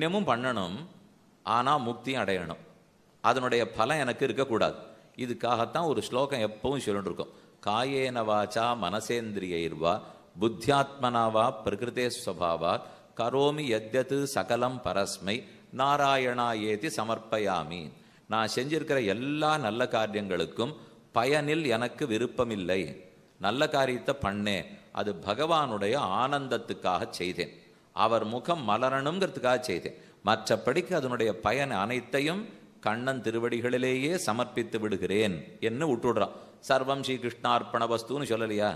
புண்ணியமும் பண்ணணும், ஆனால் முக்தியும் அடையணும். அதனுடைய பலம் எனக்கு இருக்கக்கூடாது. இதுக்காகத்தான் ஒரு ஸ்லோகம் எப்பவும் சொல்லிட்டு இருக்கோம். காயேன வாச்சா மனசேந்திரியைர்வா புத்தியாத்மனாவா பிரகிருதே ஸ்வபாவா கரோமி யத்யது சகலம் பரஸ்மை நாராயணா ஏதி சமர்ப்பயாமி. நான் செஞ்சிருக்கிற எல்லா நல்ல காரியங்களுக்கும் பயனில் எனக்கு விருப்பமில்லை. நல்ல காரியத்தை பண்ணேன், அது பகவானுடைய ஆனந்தத்துக்காக செய்தேன், அவர் முகம் மலரணுங்கிறதுக்காக செய்தேன். மற்றபடிக்கு அதனுடைய பயன் அனைத்தையும் கண்ணன் திருவடிகளிலேயே சமர்ப்பித்து விடுகிறேன் என்று விட்டுடுறான். சர்வம் ஸ்ரீ கிருஷ்ணார்ப்பண வஸ்துன்னு சொல்லலையா?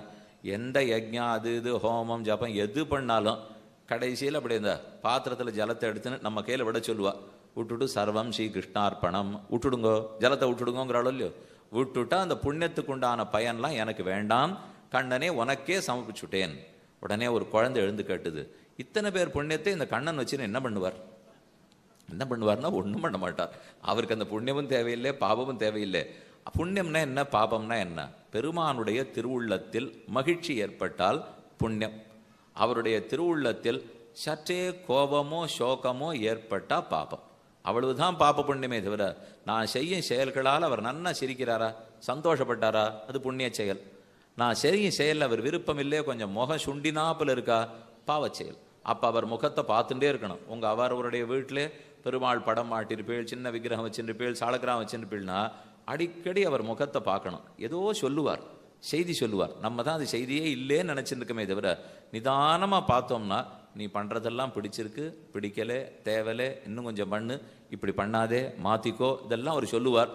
எந்த யஜ்ஞா அது இது ஹோமம் ஜபம் எது பண்ணாலும் கடைசியில் அப்படி இந்த பாத்திரத்தில் ஜலத்தை எடுத்துன்னு நம்ம கையில் விட சொல்லுவா. விட்டுட்டு சர்வம் ஸ்ரீ கிருஷ்ணார்ப்பணம் விட்டுடுங்கோ, ஜலத்தை விட்டுடுங்கோங்கிறாளோ இல்லையோ, விட்டுட்டா அந்த புண்ணியத்துக்கு உண்டான பயன்லாம் எனக்கு வேண்டாம், கண்ணனே உனக்கே சமர்ப்பிச்சுட்டேன். உடனே ஒரு குழந்தை எழுந்து கேட்டுது, இத்தனை பேர் புண்ணியத்தை இந்த கண்ணன் வச்சுன்னு என்ன பண்ணுவார்? என்ன பண்ணுவார்னா ஒன்றும் பண்ண மாட்டார். அவருக்கு அந்த புண்ணியமும் தேவையில்லை, பாபமும் தேவையில்லை. புண்ணியம்னா என்ன, பாபம்னா என்ன? பெருமானுடைய திருவுள்ளத்தில் மகிழ்ச்சி ஏற்பட்டால் புண்ணியம், அவருடைய திருவுள்ளத்தில் சற்றே கோபமோ சோகமோ ஏற்பட்டா பாபம். அவ்வளவுதான் பாப புண்ணியமே தவிர நான் செய்யும் செயல்களால் அவர் நன்னா சிரிக்கிறாரா, சந்தோஷப்பட்டாரா, அது புண்ணிய செயல். நான் செய்யும் செயல் அவர் விருப்பம் இல்லையே, கொஞ்சம் முகம் சுண்டினாப்பில் இருக்கா, பாவ செயல். அப்போ அவர் முகத்தை பார்த்துட்டே இருக்கணும். அவருடைய வீட்டிலே பெருமாள் படம் மாட்டிருப்பீள், சின்ன விக்கிரகம் வச்சுருப்பீள், சாலக்கிராம் வச்சுருப்பீள்னா அடிக்கடி அவர் முகத்தை பார்க்கணும். ஏதோ சொல்லுவார், செய்தி சொல்லுவார். நம்ம தான் அது செய்தியே இல்லைன்னு நினச்சிருக்கமே தவிர நிதானமாக பார்த்தோம்னா நீ பண்ணுறதெல்லாம் பிடிச்சிருக்கு, பிடிக்கலை, தேவலை, இன்னும் கொஞ்சம் பண்ணு, இப்படி பண்ணாதே, மாற்றிக்கோ, இதெல்லாம் அவர் சொல்லுவார்.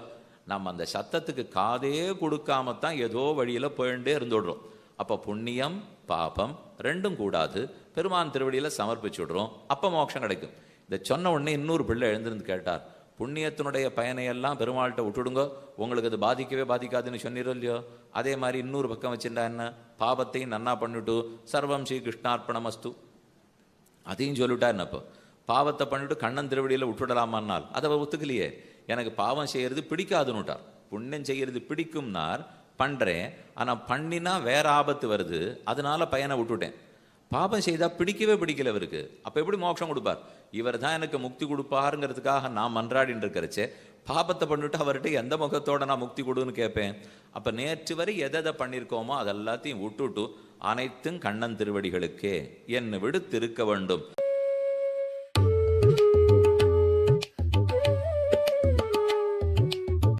நம்ம அந்த சத்தத்துக்கு காதே கொடுக்காமத்தான் ஏதோ வழியில் போயிட்டே இருந்துடுறோம். அப்போ புண்ணியம் பாபம் ரெண்டும் கூடாது, பெருமான் திருவடியில் சமர்ப்பிச்சு விடுறோம், அப்போ மோட்சம் கிடைக்கும். இதை சொன்ன உடனே இன்னொரு பிள்ளை எழுந்திருந்து கேட்டார், புண்ணியத்தினுடைய பயனையெல்லாம் பெருமாள்கிட்ட விட்டுடுங்க, உங்களுக்கு அது பாதிக்கவே பாதிக்காதுன்னு சொன்னீரோ இல்லையோ, அதே மாதிரி இன்னொரு பக்கம் வச்சுட்டா என்ன, பாபத்தையும் நன்னா பண்ணிட்டு சர்வம் ஸ்ரீ கிருஷ்ணார்ப்பணமஸ்து அதையும் சொல்லிட்டா என்னப்போ, பாவத்தை பண்ணிட்டு கண்ணன் திருவடியில் விட்டுடலாமான்னால் அதை அவர் ஒத்துக்கலையே. எனக்கு பாவம் செய்யறது பிடிக்காதுன்னுட்டார். புண்ணியம் செய்யறது பிடிக்கும்னார், பண்ணுறேன், ஆனால் பண்ணினா வேற ஆபத்து வருது, அதனால பயனை விட்டுட்டேன். பாபம் செய்தால் பிடிக்கவே பிடிக்கல அவருக்கு, அப்போ எப்படி மோட்சம் கொடுப்பார்? இவர் தான் எனக்கு முக்தி கொடுப்பாருங்கிறதுக்காக நான் மன்றாடின்னு இருக்கிறச்சே, பாபத்தை பண்ணிட்டு அவர்கிட்ட எந்த முகத்தோட நான் முக்தி கொடுன்னு கேட்பேன்? அப்போ நேற்று வரை எதை பண்ணியிருக்கோமோ அதெல்லாத்தையும் விட்டுட்டு அனைத்தும் கண்ணன் திருவடிகளுக்கே என்னை விடுத்து இருக்க வேண்டும்.